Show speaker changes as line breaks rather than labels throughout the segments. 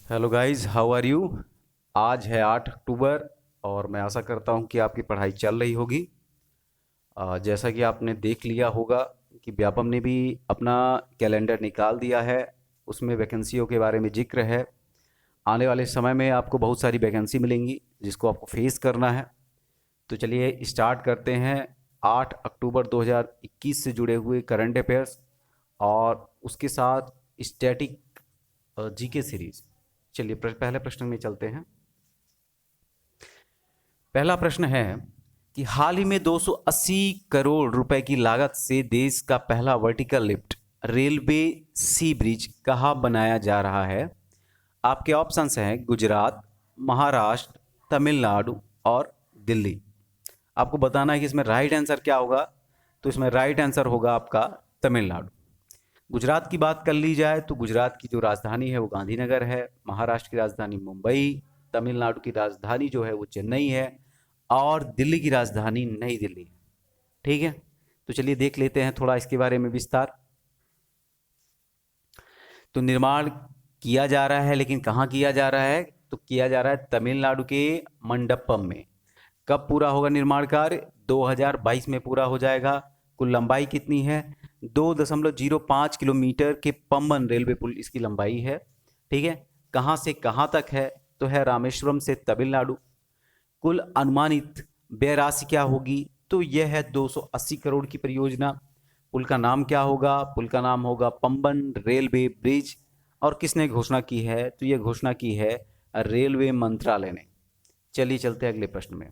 Hello guys, how are you. आज है 8 अक्टूबर और मैं आशा करता हूं कि आपकी पढ़ाई चल रही होगी। जैसा कि आपने देख लिया होगा कि व्यापम ने भी अपना कैलेंडर निकाल दिया है। उसमें वैकेंसियों के बारे में जिक्र है। आने वाले समय में आपको बहुत सारी वैकेंसी मिलेंगी जिसको आपको फेस करना है। तो चलिए स्टार्ट करते हैं 8 अक्टूबर 2021 से जुड़े हुए करंट अफेयर्स और उसके साथ स्टैटिक जीके सीरीज। चलिए पहले प्रश्न में चलते हैं। पहला प्रश्न है कि हाल ही में 280 करोड़ रुपए की लागत से देश का पहला वर्टिकल लिफ्ट रेलवे सी ब्रिज कहाँ बनाया जा रहा है। आपके ऑप्शंस हैं गुजरात, महाराष्ट्र, तमिलनाडु और दिल्ली। आपको बताना है कि इसमें राइट आंसर क्या होगा। तो इसमें राइट आंसर होगा आपका तमिलनाडु। गुजरात की बात कर ली जाए तो गुजरात की जो राजधानी है वो गांधीनगर है। महाराष्ट्र की राजधानी मुंबई। तमिलनाडु की राजधानी जो है वो चेन्नई है। और दिल्ली की राजधानी नई दिल्ली है। ठीक है, तो चलिए देख लेते हैं थोड़ा इसके बारे में विस्तार। तो निर्माण किया जा रहा है, लेकिन कहाँ किया जा रहा है? तो किया जा रहा है तमिलनाडु के मंडपम में। कब पूरा होगा निर्माण कार्य? 2022 में पूरा हो जाएगा। कुल लंबाई कितनी है? 2.05 किलोमीटर के पम्बन रेलवे पुल इसकी लंबाई है। ठीक है, कहाँ से कहाँ तक है? तो है रामेश्वरम से तमिलनाडु। कुल अनुमानित व्यय राशि क्या होगी? तो यह है 280 करोड़ की परियोजना। पुल का नाम क्या होगा? पुल का नाम होगा पंबन रेलवे ब्रिज। और किसने घोषणा की है? तो यह घोषणा की है रेलवे मंत्रालय ने। चलिए चलते हैं अगले प्रश्न में।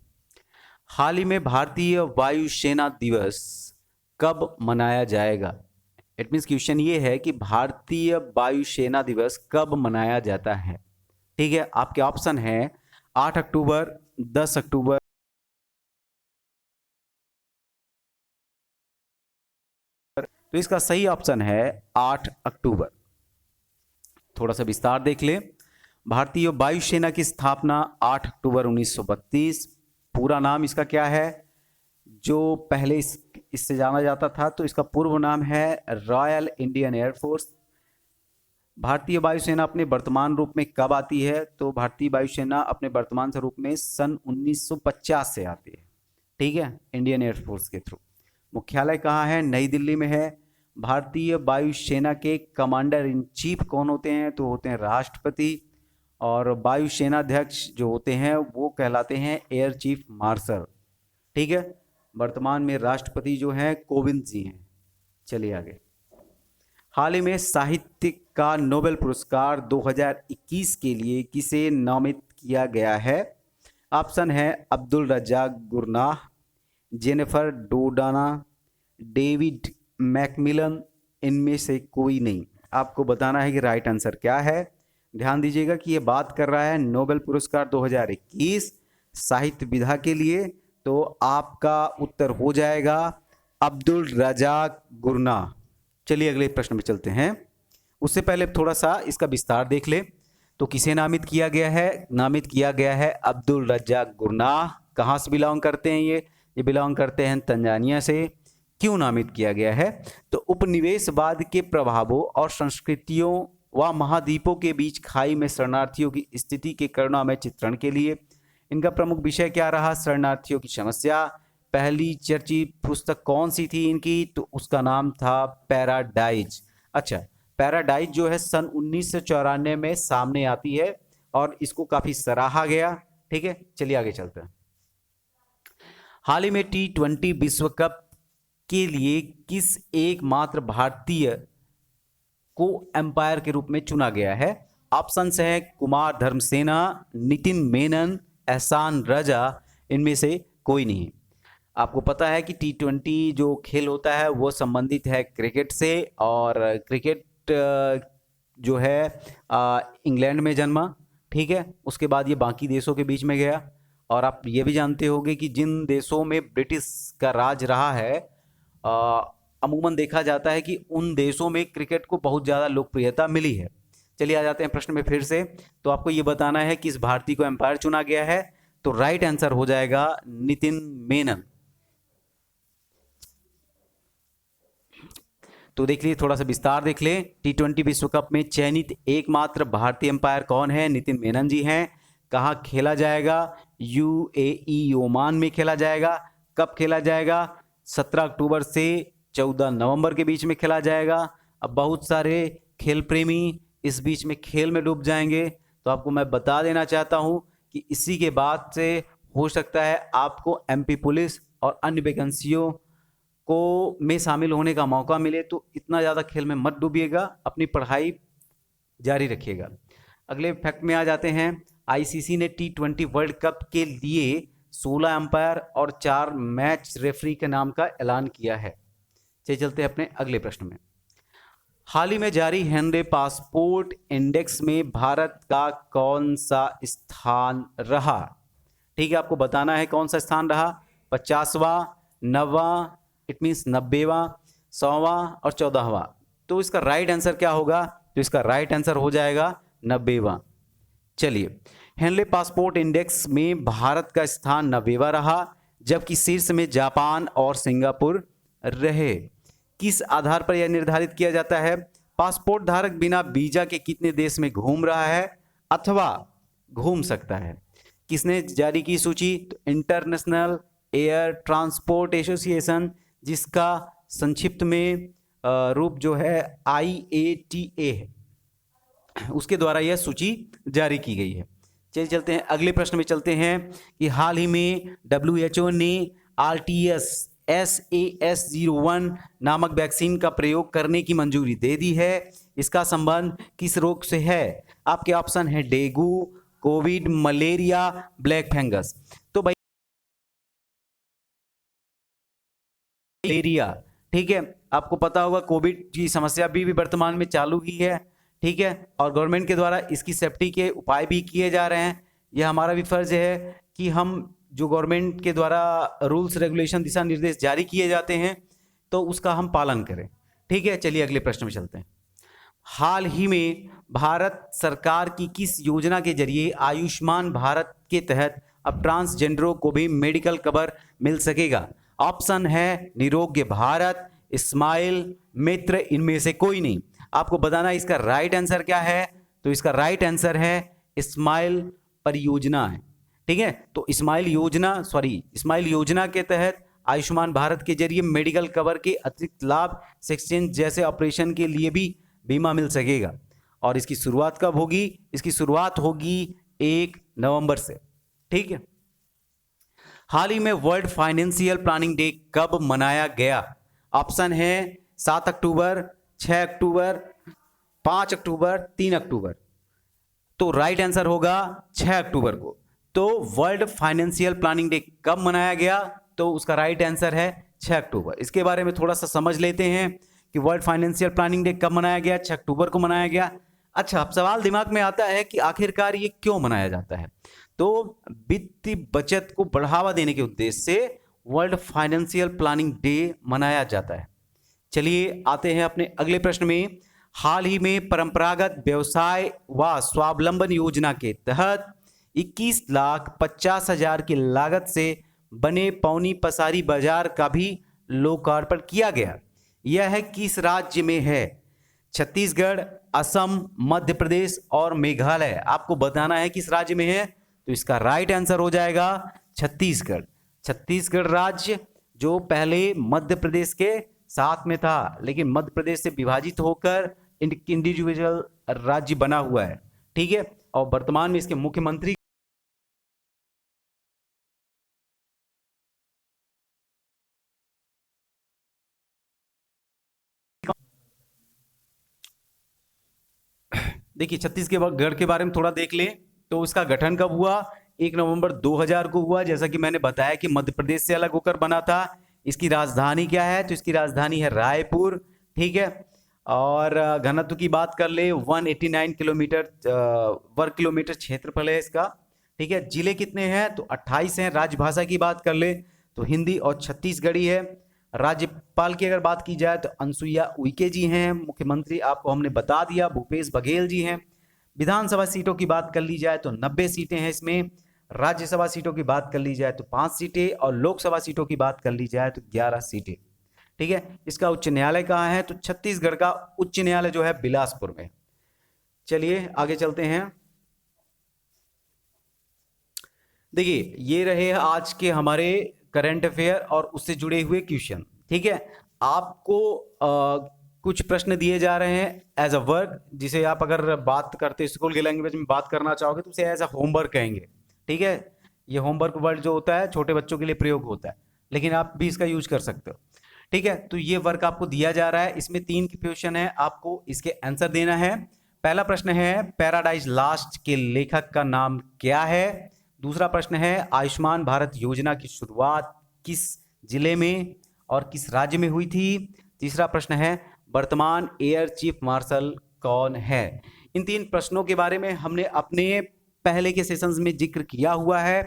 हाल ही में भारतीय वायुसेना दिवस कब मनाया जाएगा? इट मीन्स क्वेश्चन ये है कि भारतीय वायुसेना दिवस कब मनाया जाता है। ठीक है, आपके ऑप्शन है 8 अक्टूबर, 10 अक्टूबर। तो इसका सही ऑप्शन है 8 अक्टूबर। थोड़ा सा विस्तार देख ले। भारतीय वायुसेना की स्थापना 8 अक्टूबर 1932। पूरा नाम इसका क्या है? जो पहले इससे जाना जाता था तो इसका पूर्व नाम है रॉयल इंडियन एयरफोर्स। भारतीय वायुसेना अपने वर्तमान रूप में कब आती है? तो भारतीय वायुसेना अपने वर्तमान स्वरूप में सन 1950 से आती है। ठीक है, इंडियन एयरफोर्स के थ्रू। मुख्यालय कहाँ है? नई दिल्ली में है। भारतीय वायुसेना के कमांडर इन चीफ कौन होते हैं? तो होते हैं राष्ट्रपति। और वायुसेनाध्यक्ष जो होते हैं वो कहलाते हैं एयर चीफ मार्शल। ठीक है, वर्तमान में राष्ट्रपति जो हैं कोविंद जी हैं। चलिए आगे। हाल ही में साहित्य का नोबेल पुरस्कार 2021 के लिए किसे नामित किया गया है? ऑप्शन है Abdulrazak Gurnah, Jennifer Doudna, David MacMillan. इनमें से कोई नहीं। आपको बताना है कि राइट आंसर क्या है। ध्यान दीजिएगा कि ये बात कर रहा है नोबेल पुरस्कार 2021 साहित्य विधा के लिए। तो आपका उत्तर हो जाएगा अब्दुल रजाक गुरनाह। चलिए अगले प्रश्न में चलते हैं। उससे पहले थोड़ा सा इसका विस्तार देख ले। तो किसे नामित किया गया है? नामित किया गया है अब्दुल रज्जाक गुरनाह। कहाँ से बिलोंग करते हैं ये बिलोंग करते हैं तंजानिया से। क्यों नामित किया गया है? तो उपनिवेशवाद के प्रभावों और संस्कृतियों व महाद्वीपों के बीच खाई में शरणार्थियों की स्थिति के करुणामय चित्रण के लिए। इनका प्रमुख विषय क्या रहा? शरणार्थियों की समस्या। पहली चर्चित पुस्तक कौन सी थी इनकी? तो उसका नाम था पैराडाइज। अच्छा, पैराडाइज जो है सन 1994 में सामने आती है और इसको काफी सराहा गया। ठीक है, चलिए आगे चलते हैं। हाल ही में T20 विश्व कप के लिए किस एकमात्र भारतीय को एम्पायर के रूप में चुना गया है? ऑप्शंस है कुमार धर्मसेना, नितिन मेनन, एहसान रजा। इनमें से कोई नहीं। आपको पता है कि T20 जो खेल होता है वो संबंधित है क्रिकेट से। और क्रिकेट जो है इंग्लैंड में जन्मा। ठीक है, उसके बाद ये बाकी देशों के बीच में गया। और आप ये भी जानते होंगे कि जिन देशों में ब्रिटिश का राज रहा है अमूमन देखा जाता है कि उन देशों में क्रिकेट को बहुत ज़्यादा लोकप्रियता मिली है। चलिए आ जाते हैं प्रश्न में फिर से। तो आपको ये बताना है कि इस भारतीय को एम्पायर चुना गया है। तो राइट आंसर हो जाएगा नितिन मेनन। तो देख लीजिए, थोड़ा सा विस्तार देख लें। T20 विश्व कप में चयनित एकमात्र भारतीय अंपायर कौन है? नितिन मेनन जी हैं। कहाँ खेला जाएगा? UAE ओमान में खेला जाएगा। कब खेला जाएगा? 17 अक्टूबर से 14 नवंबर के बीच में खेला जाएगा। अब बहुत सारे खेल प्रेमी इस बीच में खेल में डूब जाएंगे, तो आपको मैं बता देना चाहता हूं कि इसी के बाद से हो सकता है आपको MP पुलिस और अन्य वैकेंसियों को में शामिल होने का मौका मिले। तो इतना ज़्यादा खेल में मत डूबिएगा, अपनी पढ़ाई जारी रखिएगा। अगले फैक्ट में आ जाते हैं। ICC ने T20 वर्ल्ड कप के लिए 16 अंपायर और 4 मैच रेफरी के नाम का ऐलान किया है। चलिए चलते हैं अपने अगले प्रश्न में। हाल ही में जारी हेनरी पासपोर्ट इंडेक्स में भारत का कौन सा स्थान रहा? ठीक है, आपको बताना है कौन सा स्थान रहा। 50वां, 90वां, इट मीन्स 90वां, 100वां और 14वां। तो इसका राइट आंसर क्या होगा? तो इसका राइट आंसर हो जाएगा 90वां। चलिए, हेनरी पासपोर्ट इंडेक्स में भारत का स्थान 90वां रहा, जबकि शीर्ष में जापान और सिंगापुर रहे। किस आधार पर यह निर्धारित किया जाता है? पासपोर्ट धारक बिना वीजा के कितने देश में घूम रहा है अथवा घूम सकता है? किसने जारी की सूची? तो इंटरनेशनल एयर ट्रांसपोर्ट एसोसिएशन, जिसका संक्षिप्त में रूप जो है IATA है, उसके द्वारा यह सूची जारी की गई है। चलिए चलते हैं अगले प्रश्न में चलते हैं कि हाल ही में WHO ने RTS SAS01 नामक वैक्सीन का प्रयोग करने की मंजूरी दे दी है। इसका संबंध किस रोग से है? आपके ऑप्शन है dengue, Covid, malaria, black fungus. तो भाई मलेरिया, ठीक है। आपको पता होगा कोविड की समस्या भी वर्तमान में चालू ही है, ठीक है, और गवर्नमेंट के द्वारा इसकी सेफ्टी के उपाय भी किए जा रहे हैं। यह हमारा भी फर्ज है कि हम जो गवर्नमेंट के द्वारा रूल्स रेगुलेशन दिशा निर्देश जारी किए जाते हैं तो उसका हम पालन करें, ठीक है। चलिए अगले प्रश्न में चलते हैं। हाल ही में भारत सरकार की किस योजना के जरिए आयुष्मान भारत के तहत अब ट्रांसजेंडरों को भी मेडिकल कवर मिल सकेगा? ऑप्शन है निरोग्य भारत, स्माइल, मित्र, इनमें से कोई नहीं। आपको बताना है इसका राइट आंसर क्या है। तो इसका राइट आंसर है स्माइल परियोजना है, ठीक है। तो स्माइल योजना के तहत आयुष्मान भारत के जरिए मेडिकल कवर के अतिरिक्त लाभ, सेक्शन जैसे ऑपरेशन के लिए भी बीमा मिल सकेगा। और इसकी शुरुआत कब होगी? इसकी शुरुआत होगी 1 नवंबर से, ठीक है। हाल ही में वर्ल्ड फाइनेंशियल प्लानिंग डे कब मनाया गया? ऑप्शन है 7 अक्टूबर, 6 अक्टूबर, 5 अक्टूबर, 3 अक्टूबर। तो राइट आंसर होगा 6 अक्टूबर को। तो वर्ल्ड फाइनेंशियल प्लानिंग डे कब मनाया गया? तो उसका राइट आंसर है 6 अक्टूबर। इसके बारे में थोड़ा सा समझ लेते हैं कि वर्ल्ड फाइनेंशियल प्लानिंग डे कब मनाया गया। 6 अक्टूबर को मनाया गया। अच्छा, अब सवाल दिमाग में आता है कि आखिरकार ये क्यों मनाया जाता है? तो वित्तीय बचत को बढ़ावा देने के उद्देश्य से वर्ल्ड फाइनेंशियल प्लानिंग डे मनाया जाता है। चलिए आते हैं अपने अगले प्रश्न में। हाल ही में परंपरागत व्यवसाय व स्वावलंबन योजना के तहत 21,50,000 की लागत से बने पौनी पसारी बाजार का भी लोकार्पण किया गया। यह किस राज्य में है? छत्तीसगढ़, असम, मध्य प्रदेश और मेघालय। आपको बताना है किस राज्य में है। तो इसका राइट आंसर हो जाएगा छत्तीसगढ़। छत्तीसगढ़ राज्य जो पहले मध्य प्रदेश के साथ में था, लेकिन मध्य प्रदेश से विभाजित होकर इंडिविजुअल राज्य बना हुआ है, ठीक है। और वर्तमान में इसके मुख्यमंत्री देखिए, छत्तीसगढ़ के बारे में थोड़ा देख लें तो इसका गठन कब हुआ? 1 नवंबर 2000 को हुआ। जैसा कि मैंने बताया कि मध्य प्रदेश से अलग होकर बना था। इसकी राजधानी क्या है? तो इसकी राजधानी है रायपुर, ठीक है। और घनत्व की बात कर ले 189 किलोमीटर वर्ग किलोमीटर क्षेत्रफल है इसका, ठीक है। जिले कितने हैं? तो 28 हैं। राजभाषा की बात कर ले तो हिंदी और छत्तीसगढ़ी है। राज्यपाल की अगर बात की जाए तो अनुसुईया उइके जी हैं। मुख्यमंत्री आपको हमने बता दिया भूपेश बघेल जी हैं। विधानसभा सीटों की बात कर ली जाए तो 90 सीटें हैं इसमें। राज्यसभा सीटों की बात कर ली जाए तो 5 सीटें और लोकसभा सीटों की बात कर ली जाए तो 11 सीटें, ठीक है। इसका उच्च न्यायालय कहाँ है? तो छत्तीसगढ़ का उच्च न्यायालय जो है बिलासपुर में। चलिए आगे चलते हैं। देखिए ये रहे आज के हमारे करंट अफेयर और उससे जुड़े हुए क्वेश्चन। ठीक है, आपको कुछ प्रश्न दिए जा रहे हैं एज अ वर्क, जिसे आप अगर बात करते स्कूल के लैंग्वेज में बात करना चाहोगे तो उसे एज अ होमवर्क कहेंगे। ठीक है, ये होमवर्क वर्ड जो होता है छोटे बच्चों के लिए प्रयोग होता है, लेकिन आप भी इसका यूज कर सकते हो। ठीक है, तो ये वर्क आपको दिया जा रहा है, इसमें 3 क्वेश्चन है, आपको इसके आंसर देना है। पहला प्रश्न है पैराडाइज लास्ट के लेखक का नाम क्या है। दूसरा प्रश्न है आयुष्मान भारत योजना की शुरुआत किस जिले में और किस राज्य में हुई थी। तीसरा प्रश्न है वर्तमान एयर चीफ मार्शल कौन है। इन 3 प्रश्नों के बारे में हमने अपने पहले के सेशंस में जिक्र किया हुआ है।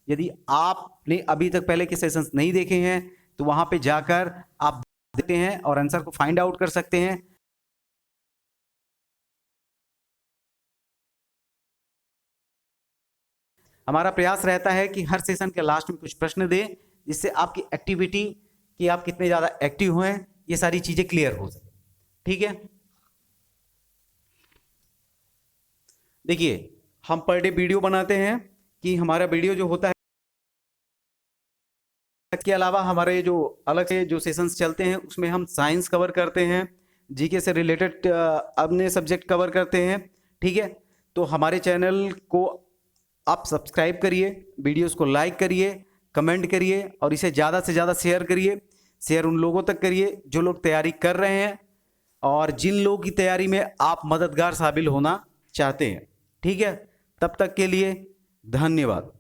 यदि आपने अभी तक पहले के सेशंस नहीं देखे हैं तो वहां पे जाकर आप देखते हैं और आंसर को फाइंड आउट कर सकते हैं। हमारा प्रयास रहता है कि हर सेशन के लास्ट में कुछ प्रश्न दें, जिससे आपकी एक्टिविटी कि आप कितने ज्यादा एक्टिव हुए ये सारी चीजें क्लियर हो सके। ठीक है, देखिए हम पर डे वीडियो बनाते हैं कि हमारा वीडियो जो होता है, इसके अलावा हमारे जो अलग से जो सेशंस चलते हैं उसमें हम साइंस कवर करते हैं, जीके से रिलेटेड अन्य सब्जेक्ट कवर करते हैं। ठीक है, तो हमारे चैनल को आप सब्सक्राइब करिए, वीडियोस को लाइक करिए, कमेंट करिए और इसे ज़्यादा से ज़्यादा शेयर करिए। शेयर उन लोगों तक करिए जो लोग तैयारी कर रहे हैं और जिन लोगों की तैयारी में आप मददगार साबित होना चाहते हैं। ठीक है, तब तक के लिए धन्यवाद।